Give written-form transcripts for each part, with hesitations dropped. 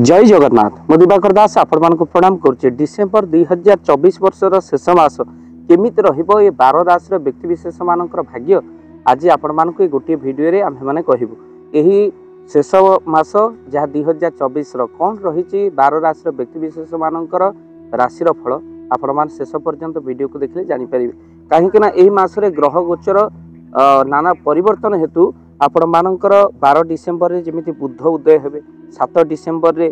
जय जगन्नाथ मो दिवाकर दास आपण प्रणाम करुचे। डिसेम्बर 2024 वर्षर शेष मास केमिति रहिबो ए 12 राशि व्यक्ति विशेष मानकर भाग्य आज आपण मानक गोटे वीडियो रे आमे माने कहिबो। एही शेष मास जहाँ 2024 कौन रही 12 राशि व्यक्ति विशेष मानकर राशिर फल आपण मान शेष पर्यंत वीडियो को देखले जानि परिबे। काहेकि ना एही मासरे ग्रह गोचर नाना परिवर्तन हेतु आपण मानकर 12 डिसेम्बर रे जेमिति बुध उदय हेबे, 7 डिसेम्बर रे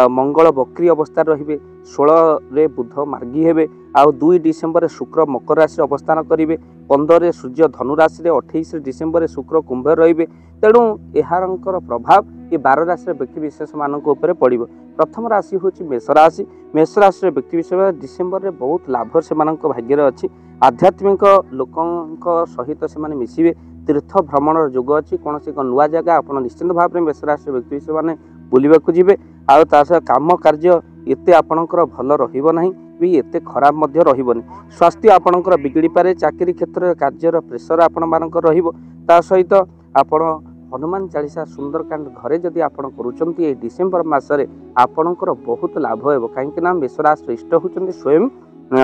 मंगल बक्री अवस्था रहिबे, 16 रे बुध मार्गी हेबे, आउ 2 डिसेम्बर रे शुक्र मकर राशि अवस्थान करिवे, 15 रे सूर्य धनु राशि रे, 28 डिसेम्बर रे शुक्र कुंभ रहिबे। तेणु एहारंकर प्रभाव ये 12 राशि व्यक्ति विशेष मानक ऊपर पड़िबो। प्रथम राशि होची मेष राशि। मेष राशि व्यक्ति विशेष डिसेम्बर रे बहुत लाभ से मानक भाग्य रे अछि। आध्यात्मिक लोकंक सहित से माने मिसिबे, तीर्थ भ्रमण जोग अच्छी कौन से नुआ जगह आप निश्चिंत भाव में मेष राशि व्यक्ति विशेष मैंने बुलवाक जी आ काम कार्य एते आपणकर भल रही भी एते खराब मध्य रहिबनी। स्वास्थ्य आपणकर बिगड़ी पारे, चाकरी क्षेत्र कार्यर प्रेसर आपण मानकर रहिबो। ता सहित आपण हनुमान चालीसा सुंदरकांड घरे जदि आपण करूचंती ए डिसेम्बर मासरे आपणकर बहुत लाभ हेबो। काहेकि ना मेष राशि इष्ट होचंती स्वयं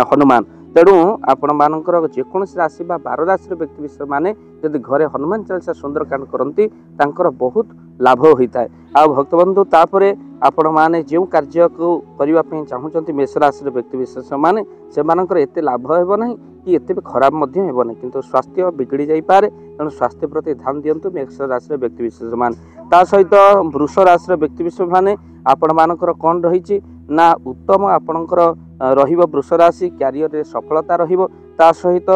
हनुमान। तेणु आपण मानकर जेकोसी राशि 12 राशि व्यक्ति विशेष माने जदि घरे हनुमान चालीसा सुंदरकांड करती तांकर बहुत लाभ होता है। आ भक्तबंधु तापरे आपण माने जो कार्य को करबा पई चाहूचंती मेष राशि व्यक्ति विशेष माने से मानकर एते लाभ हेबो नहीं कि एते भी खराब मध्य हेबो नहीं, किंतु स्वास्थ्य बिगड़ी जाई पारे। तेणु स्वास्थ्य प्रति ध्यान दियंतु मेष राशि व्यक्ति विशेष माने। ता सहित वृष राशि व्यक्ति विशेष माने आपण मानकर कोन रहिछि ना उत्तम आपणकर रहिबो वृष राशि, क्यारियर रे सफलता रहिबो। ता सहित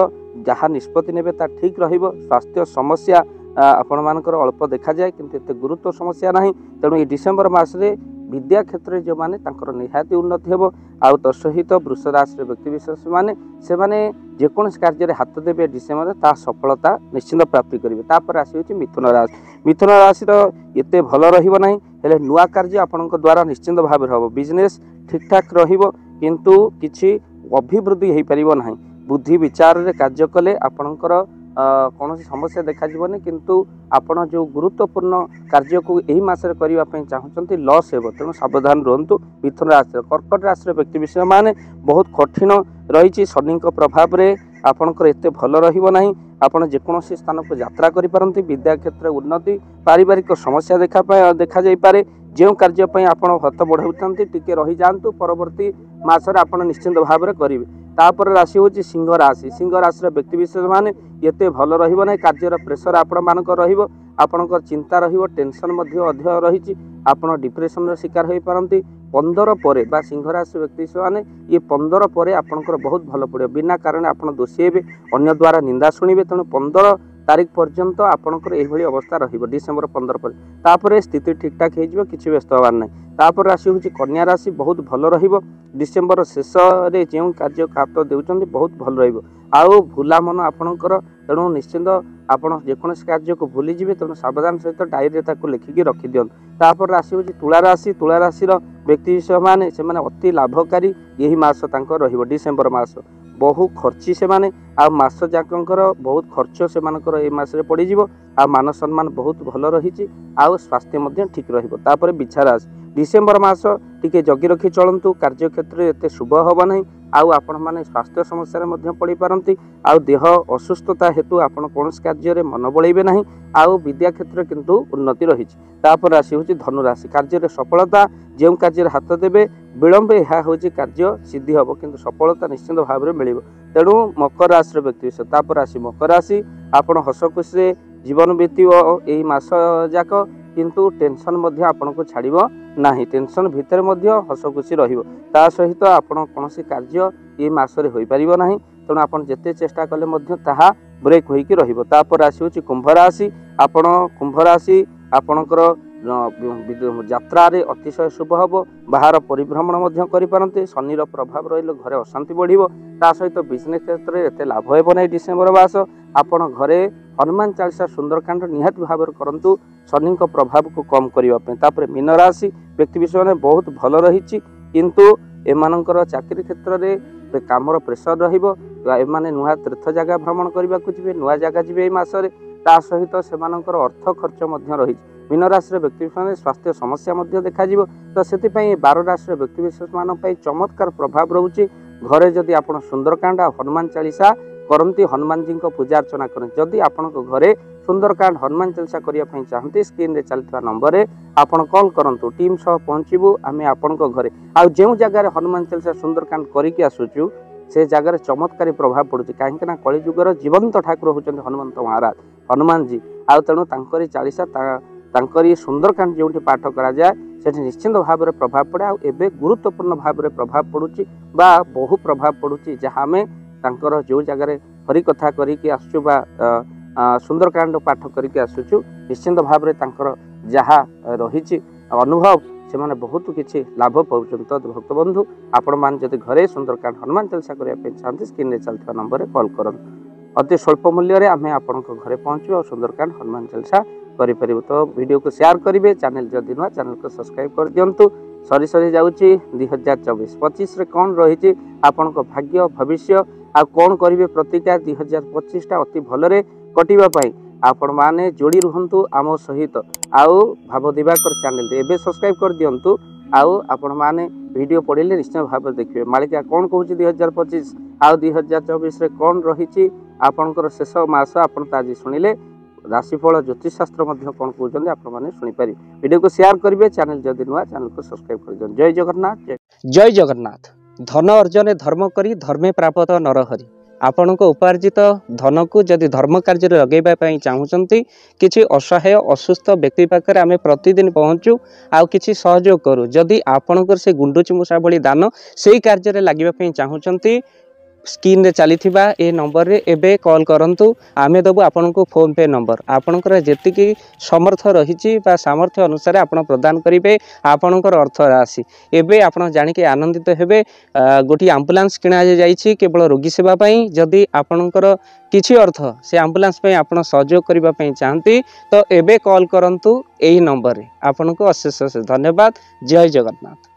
जहाँ निष्पत्ति नेबे ता ठीक रहिबो। स्वास्थ्य समस्या आपण मानकर अल्प देखा जाए किंतु एते गुरुत्व समस्या नहीं। तेणु ये डिसेम्बर मासरे विद्या क्षेत्र जो माने तांकर निहाती उन्नति हेबो। आउ तो सहित वृष राशि व्यक्ति विशेष माने से माने जेकोसी कार्य रे हाथ देबे डिसेम्बर ता सफलता निश्चित प्राप्ति करिवे। तापर राशि होची मिथुन राशि। मिथुन राशि रो एते भल रहिबो नहीं, हेले नुआ कार्य आपनक द्वारा निश्चित भाव रहबो। बिजनेस ठीक ठाक रहिबो किंतु किछि अभिवृद्धि हेई परिबो नहीं। बुद्धि विचार रे कार्य कले आपनकर कौन समस्या देखा जीवनी, किंतु आपण जो गुरुत्वपूर्ण कार्य को यही मासरे करबा पई चाहूचंती लॉस हेबो। तेणु सावधान रहंतु। मिथुन राशि। कर्कट राशि व्यक्ति विशेष माने बहुत कठिन रही शनि प्रभाव रे आपनकर एते भल रहिबो नहीं। आपण जेकोसी स्थान को यात्रा करि पारंती, विद्या क्षेत्र उन्नति, पारिवारिक समस्या देखा जाई पारे। जो कार्य पई आपण हाथ बढ़ाउछंती टिके रही जांतु, परवर्ती मासरे आपण निश्चिंत भाव में करिवे। तापर राशि होची सिंह राशि। सिंह राशि व्यक्ति विशेष माने एते भल रहिबो नै। कार्यर प्रेसर आपण मानक रहिबो, आपणकर चिंता रहिबो, टेंशन मध्य अधिक रहिछि, आपण डिप्रेशन रो शिकार होई पारंती। 15 परे बा सिंह राशि व्यक्ति माने ये 15 परे आपणकर बहुत भल पड़े। बिना कारण आपण दोषी हेबे, अन्य द्वारा निंदा शुणिबे। तेणु 15 तारीख पर्यंत आपणकर एभली अवस्था रहिबो डिसेम्बर 15 पर। तापर स्थिति ठीक ठाक हो जिवो, किछि व्यस्त होबार नै। तापर राशि होची कन्या राशि। बहुत भल रहिबो। डिसेम्बर शेष रे जो कार्य हाथ देउचंती बहुत भल रहिबो। आउ भूला मन आपणकर। तेणु निश्चिंत आपण जेकोसी कार्य को भूली जिवे। तेणु सावधान सहित डायरी ताको लिखिकी रखि दियन। तापर राशि होची तुला राशि। तुला राशिर व्यक्ति विशेष माने से माने अति लाभकारी यही मास तांको रहिबो डिसेम्बर मास। बहु खर्ची से माने आ मास जाकंकर बहुत खर्च से मानकर ए मासरे पड़ी जिवो। आ मान सम्मान बहुत भल रहिछि, आ स्वास्थ्य मध्य ठीक रहिबो। तापर बिछा राशि। डिसेम्बर मास टिके जगी रखी चलंतु। कार्य क्षेत्र एते शुभ होबो नहीं। आउ आपण माने स्वास्थ्य समस्या मध्य पड़ी पारंती। आउ देह असुस्थता हेतु आपण कोनस कार्य रे मन बळैबे नहीं। आउ विद्या क्षेत्र किंतु उन्नति रहिछि। तापर राशि होछि धनु राशि। कार्य रे सफलता, जेउ कार्य रे हाथ देबे विलंब एहा होछि कार्य सिद्धि हबो, किंतु सफलता निश्चित भाव में मिलिबो। तेणु मकर राशि व्यक्ति विशेष। तापर राशि मकर राशि। आपण हस खुशी जीवन बीतिबो एही मास जाक, किंतु टेंशन मध्य आपण को छाड़िबो नाही। टेंशन भितर मध्य हस खुशी रहिबो। ता सहित आपण कोनोसी कार्य ए मासरे होई परिबो नाही। तेणु आपण जेते चेष्टा कले मध्य ताहा ब्रेक होईकी रहिबो। तापर राशि होची कुंभ राशि। आपण कुंभ राशि आपणकर यात्रा रे अतिशय शुभ हबो। बाहर परिभ्रमण मध्य करि पारंते। शनिर प्रभाव रहिलो घरे अशांति बढ़िबो। ता सहित बिजनेस क्षेत्र रे एते लाभ हेबो नै डिसेम्बर मास। आपण घरे हनुमान चालीसा सुंदरकांड निहात भाव करंतु शनि प्रभाव को कम करबा पे। तापर मीन राशि व्यक्ति विशेष ने बहुत भल रहिछि, किंतु एमानकर चाकरी क्षेत्र रे कामर प्रेसर रहिबो। एमाने नुआ तीर्थ जगह भ्रमण करबा को जिवे, नुआ जगह जिवे ए मासरे। ता सहित सेमानकर अर्थ खर्च मध्य रही। मीन राशि व्यक्तिविशेष स्वास्थ्य समस्या देखा तो से 12 राशि व्यक्तिविशेष मान चमत्कार प्रभाव रोचे। घरे जदि आप सुंदरकांड हनुमान चालीसा करती हनुमान जी को पूजा अर्चना करते जदि आपण घरे सुंदरकांड हनुमान चालीसा करने चाहते स्क्रीन रे चलता नंबर रे आपण कॉल करंतु टीम सह पहुँचू आम आपण घरे आ जो जगार हनुमान चालीसा सुंदरकांड करके आसुचु से जगार चमत्कारी प्रभाव पड़ुछि कहीं कलिजुगर जीवंत ठाकुर होचंती हनुमंत महाराज हनुमान जी आ तेणु तांकरी चालीसा तांकरी सुंदरकांड जो पाठ करा जाए सेठी निश्चिंत भाव में प्रभाव पड़े आ एबे गुरुत्वपूर्ण भाव में प्रभाव पड़ुछि बा बहु प्रभाव पड़ुछि जहाँ आमे तांकर जो जगार हरि कथा करके आसुचु बा सुंदरकांड पाठ करके आसुचु निश्चिंत भाव में तांकर जहाँ रही अनुभव से माने बहुत किसी लाभ पाउछन। तो भक्त बंधु आपण मान जदि घरे सुंदरकांड हनुमान चालीसा करने चाहते स्क्रीन रे चलता नंबर कॉल करन अति स्वल्प मूल्य आमे आपण घरे पहुँचू और सुंदरकांड हनुमान चालीसा करें। तो वीडियो को शेयर करेंगे चैनल जदि नुआ चैनल को सब्सक्राइब कर दिंतु। सरी सरी जाऊँगी 2024-25 रे कौन रही आपण भाग्य भविष्य आ कौन करेंगे प्रतिज्ञा 2025 टा अति भलरे कटिवाई आपण माने जोड़ी रुहंतु आम सहित आउ भाव दिवाकर चैनल एबे सब्सक्राइब कर दिंतु आउ आपण माने वीडियो पढ़िले निश्चय भाव देखिए मालिका कौन कहूँ 2025 आउ 2024 रे कौन रही आपणकर शेष मास आपण आज शुणिले राशिफल ज्योतिष शास्त्र कौन कहते आपण मैंने शुणिपारे वीडियो को शेयर करेंगे चैनल जदि नुआ चैनल को सब्सक्राइब कर दिखाँ। जय जगन्नाथ जय जगन्नाथ। धन अर्जन धर्म करी धर्मे प्राप्त नरहरि आपण उपार्जित धन को जदि धर्म कार्य लगेवाई चाहूँगी किसी असहाय असुस्थ व्यक्ति पाखे आम प्रतिदिन पहुँचू आउ किसी सहयोग करूँ जदि आपणकर से गुंडुची मूषा भली दान से कार्य लगे चाहूँगी स्क्रीन रे चली ए नंबर रे एबे कॉल करंतु आमे दबु आपन को फोन पे नंबर आपनकर जेतिकी समर्थ रही सामर्थ्य अनुसार आपण प्रदान करेंगे आपनकर अर्थ राशि एबे आपण जानिके आनंदित हेबे। गोटी एम्बुलेंस किना जाइछि केवल रोगी सेवा पई जदि आपनकर किछि अर्थ से एम्बुलेंस पई आपण सहयोग करिबा पई चाहंती तो एबे कॉल करंतु एही नंबर रे आपन को अशेष धन्यवाद। जय जगन्नाथ।